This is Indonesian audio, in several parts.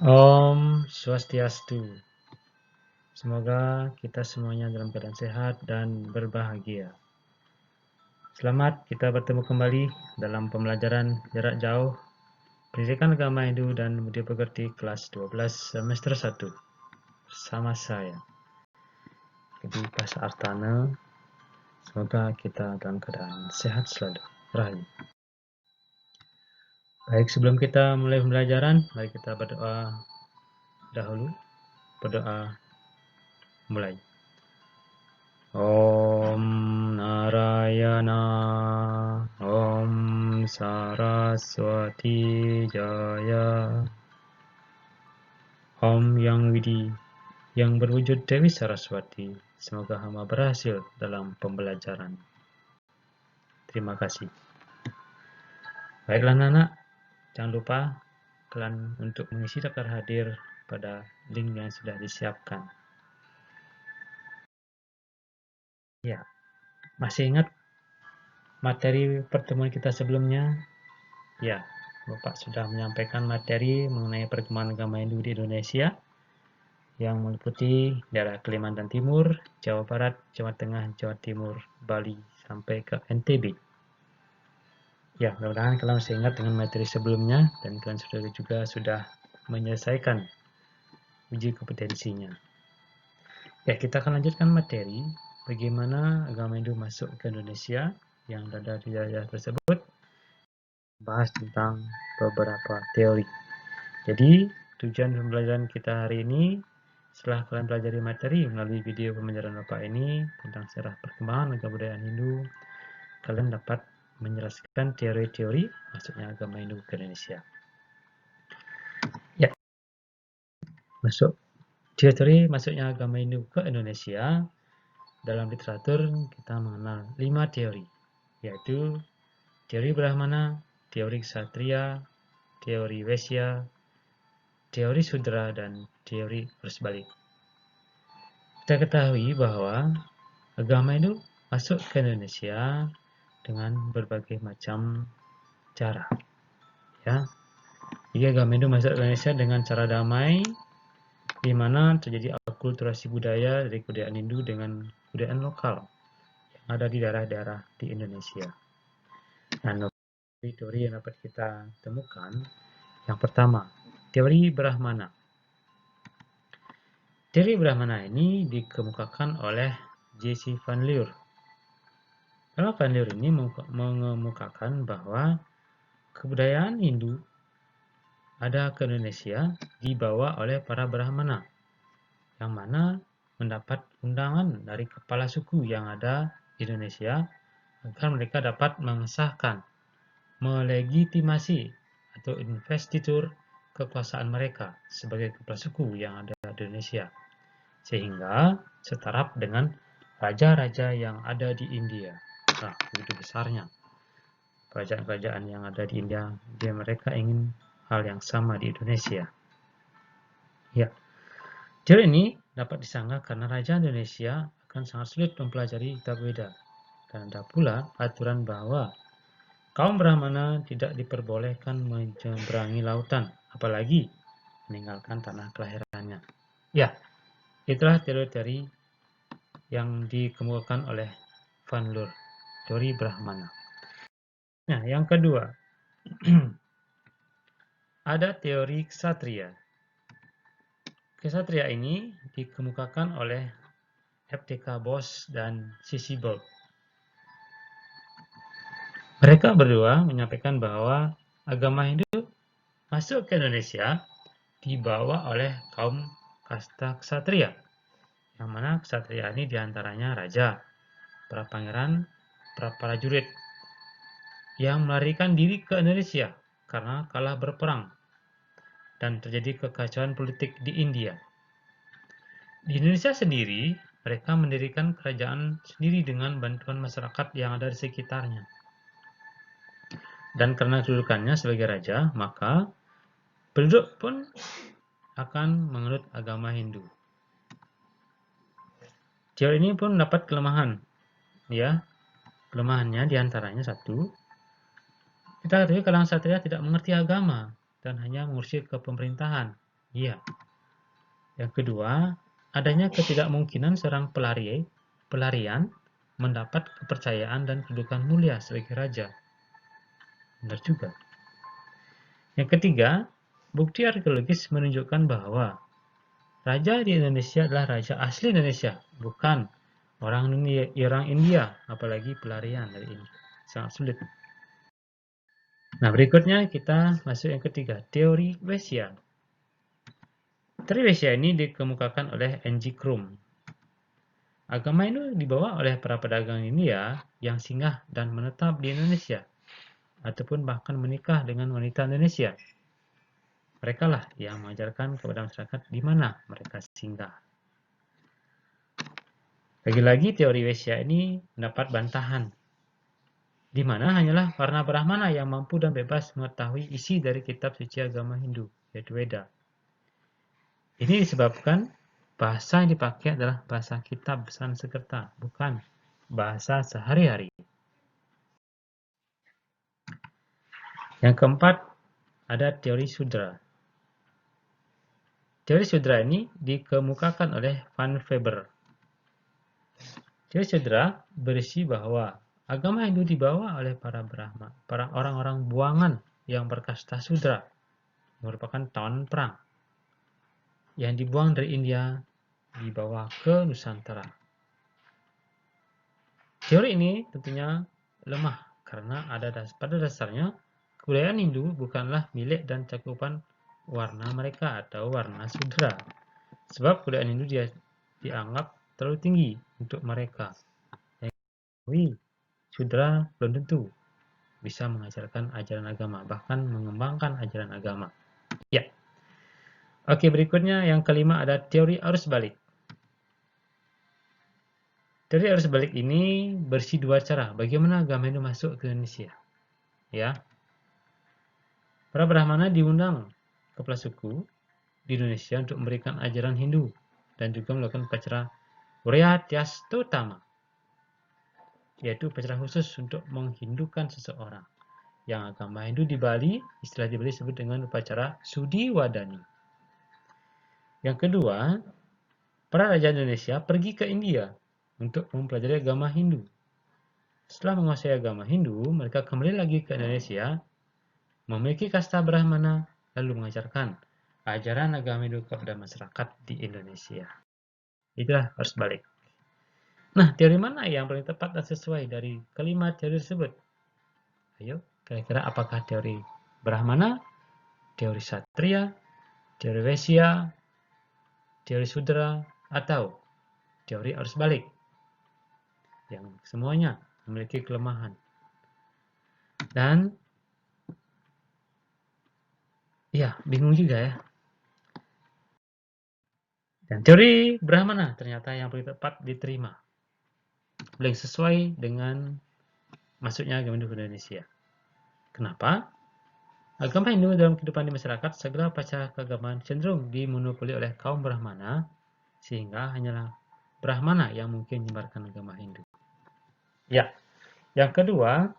Om Swastiastu. Semoga kita semuanya dalam keadaan sehat dan berbahagia. Selamat kita bertemu kembali dalam pembelajaran jarak jauh Pendidikan Agama Hindu dan Budi Pekerti kelas 12 semester 1 bersama saya, Edi Pasha Artana. Semoga kita dalam keadaan sehat selalu. Rahayu. Baik, sebelum kita mulai pembelajaran, mari kita berdoa dahulu. Berdoa mulai. Om Narayana, Om Saraswati Jaya, Om Yang Widi, yang berwujud Dewi Saraswati. Semoga hamba berhasil dalam pembelajaran. Terima kasih. Baiklah anak-anak, jangan lupa kalian untuk mengisi daftar hadir pada link yang sudah disiapkan. Ya, masih ingat materi pertemuan kita sebelumnya? Ya, Bapak sudah menyampaikan materi mengenai perkembangan agama Hindu di Indonesia yang meliputi daerah Kalimantan Timur, Jawa Barat, Jawa Tengah, Jawa Timur, Bali, sampai ke NTB. Ya, mudah-mudahan kalian masih ingat dengan materi sebelumnya dan kalian sudah menyelesaikan uji kompetensinya. Ya, kita akan lanjutkan materi bagaimana agama Hindu masuk ke Indonesia yang ada di daerah tersebut, bahas tentang beberapa teori. Jadi, tujuan pembelajaran kita hari ini, setelah kalian pelajari materi melalui video pembelajaran Bapak ini tentang sejarah perkembangan agama budaya Hindu, kalian dapat menjelaskan teori-teori masuknya agama Hindu ke Indonesia. Ya, teori masuknya agama Hindu ke Indonesia. Dalam literatur kita mengenal 5 teori, yaitu teori Brahmana, teori Ksatria, teori Wesya, teori Sudra, dan teori arus balik. Kita ketahui bahwa agama Hindu masuk ke Indonesia dengan berbagai macam cara. Ya, jadi agama Hindu masuk ke Indonesia dengan cara damai, di mana terjadi akulturasi budaya dari kebudayaan Hindu dengan kebudayaan lokal yang ada di daerah-daerah di Indonesia. Nah, teori yang dapat kita temukan, yang pertama, teori Brahmana. Teori Brahmana ini dikemukakan oleh J.C. Van Lier. Karena Van Lier ini mengemukakan bahwa kebudayaan Hindu ada ke Indonesia dibawa oleh para Brahmana, yang mana mendapat undangan dari kepala suku yang ada di Indonesia agar mereka dapat mengesahkan, melegitimasi atau investitur kekuasaan mereka sebagai kepala suku yang ada di Indonesia, sehingga setaraf dengan raja-raja yang ada di India. Nah, begitu besarnya kerajaan-kerajaan yang ada di India, mereka ingin hal yang sama di Indonesia. Ya, teori ini dapat disanggah karena raja Indonesia akan sangat sulit mempelajari kitab Weda, dan ada pula aturan bahwa kaum Brahmana tidak diperbolehkan menyeberangi lautan, apalagi meninggalkan tanah kelahirannya. Ya, itulah teori-teori yang dikemukakan oleh Van Lier, teori Brahmana. Nah, yang kedua, ada teori Ksatria. Ksatria ini dikemukakan oleh F.T.K. Bose dan C.C. Bolt. Mereka berdua menyampaikan bahwa agama Hindu masuk ke Indonesia dibawa oleh kaum kasta ksatria, yang mana ksatria ini diantaranya raja, para pangeran, para prajurit yang melarikan diri ke Indonesia karena kalah berperang dan terjadi kekacauan politik di India. Di Indonesia sendiri, mereka mendirikan kerajaan sendiri dengan bantuan masyarakat yang ada di sekitarnya. Dan karena kedudukannya sebagai raja, maka penduduk pun akan menganut agama Hindu. Teori ini pun mendapat kelemahan. Ya, kelemahannya diantaranya satu, kita ketahui kalangan ksatria tidak mengerti agama dan hanya mengurusi kepemerintahan. Iya. Yang kedua, adanya ketidakmungkinan seorang pelarian mendapat kepercayaan dan kedudukan mulia sebagai raja. Benar juga. Yang ketiga, bukti arkeologis menunjukkan bahwa raja di Indonesia adalah raja asli Indonesia, bukan orang India, apalagi pelarian dari India. Sangat sulit. Nah, berikutnya kita masuk yang ketiga, teori Wesya. Teori Wesya ini dikemukakan oleh N.G. Krum. Agama Hindu dibawa oleh para pedagang India yang singgah dan menetap di Indonesia, ataupun bahkan menikah dengan wanita Indonesia. Mereka lah yang mengajarkan kepada masyarakat di mana mereka singgah. Lagi-lagi teori Wesya ini mendapat bantahan, di mana hanyalah para Brahmana yang mampu dan bebas mengetahui isi dari kitab suci agama Hindu, yaitu Weda. Ini disebabkan bahasa yang dipakai adalah bahasa kitab Sanskerta, bukan bahasa sehari-hari. Yang keempat, ada teori Sudra. Teori Sudra ini dikemukakan oleh Van Weber. Teori Sudra berisi bahwa agama Hindu dibawa oleh para Brahma, para orang-orang buangan yang berkasta Sudra, merupakan tawanan perang, yang dibuang dari India dibawa ke Nusantara. Teori ini tentunya lemah karena pada dasarnya kebudayaan Hindu bukanlah milik dan cakupan warna mereka atau warna Sudra. Sebab kebudayaan Hindu dianggap terlalu tinggi untuk mereka. Yang Sudra belum tentu bisa mengajarkan ajaran agama, bahkan mengembangkan ajaran agama. Ya. Oke, berikutnya yang kelima ada teori arus balik. Teori arus balik ini bersih dua cara. Bagaimana agama Hindu masuk ke Indonesia? Ya. Para Brahmana diundang kepala suku di Indonesia untuk memberikan ajaran Hindu dan juga melakukan upacara Wryatyastotama, yaitu upacara khusus untuk menghindukan seseorang. Yang agama Hindu di Bali, istilah di Bali disebut dengan upacara Sudiwadani. Yang kedua, para raja Indonesia pergi ke India untuk mempelajari agama Hindu. Setelah menguasai agama Hindu, mereka kembali lagi ke Indonesia, memiliki kasta Brahmana, lalu mengajarkan ajaran agama Hindu kepada masyarakat di Indonesia. Itulah arus balik. Nah, teori mana yang paling tepat dan sesuai dari kelima teori tersebut? Ayo, kira-kira apakah teori Brahmana, teori Satria, teori Wesya, teori Sudra, atau teori arus balik? Yang semuanya memiliki kelemahan. Dan ya, bingung juga ya. Dan teori Brahmana ternyata yang paling tepat diterima. Paling sesuai dengan masuknya agama Hindu ke Indonesia. Kenapa? Agama Hindu dalam kehidupan di masyarakat, segala upacara keagamaan cenderung dimonopoli oleh kaum Brahmana, sehingga hanyalah Brahmana yang mungkin menyebarkan agama Hindu. Ya, yang kedua,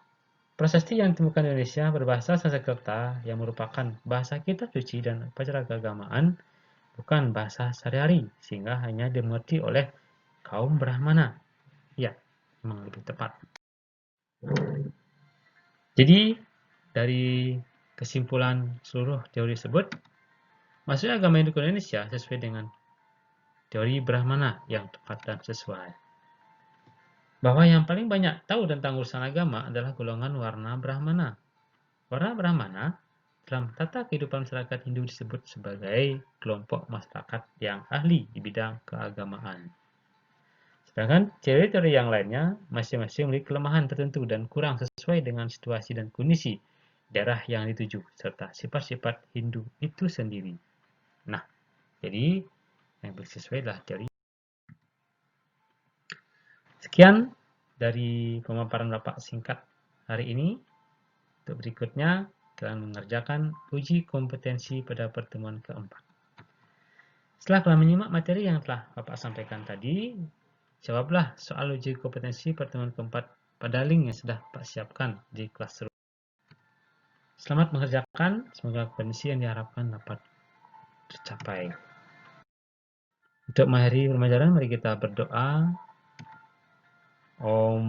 prasasti yang ditemukan di Indonesia berbahasa Sanskerta yang merupakan bahasa kitab suci dan upacara keagamaan, bukan bahasa sehari-hari, sehingga hanya dimengerti oleh kaum Brahmana. Ya, memang lebih tepat. Jadi, dari kesimpulan seluruh teori tersebut, masuknya agama Hindu ke Indonesia sesuai dengan teori Brahmana yang tepat dan sesuai. Bahwa yang paling banyak tahu tentang urusan agama adalah golongan warna Brahmana. Warna Brahmana dalam tata kehidupan masyarakat Hindu disebut sebagai kelompok masyarakat yang ahli di bidang keagamaan. Sedangkan teori-teori yang lainnya masing-masing memiliki kelemahan tertentu dan kurang sesuai dengan situasi dan kondisi daerah yang dituju, serta sifat-sifat Hindu itu sendiri. Nah, jadi yang sesuai adalah teori. Sekian dari pemaparan Bapak singkat hari ini. Untuk berikutnya, kita mengerjakan uji kompetensi pada pertemuan keempat. Setelah kalian menyimak materi yang telah Bapak sampaikan tadi, jawablah soal uji kompetensi pertemuan keempat pada link yang sudah Bapak siapkan di kelas selanjutnya. Selamat mengerjakan, semoga kompetensi yang diharapkan dapat tercapai. Untuk mengakhiri pembelajaran, mari kita berdoa. Om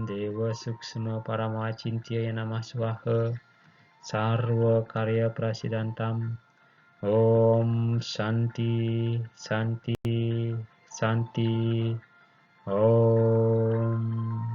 Dewa Suksma Parama Cintya Namah Swaha Sarwa Karya Prasidantam. Om Shanti Shanti Shanti. Om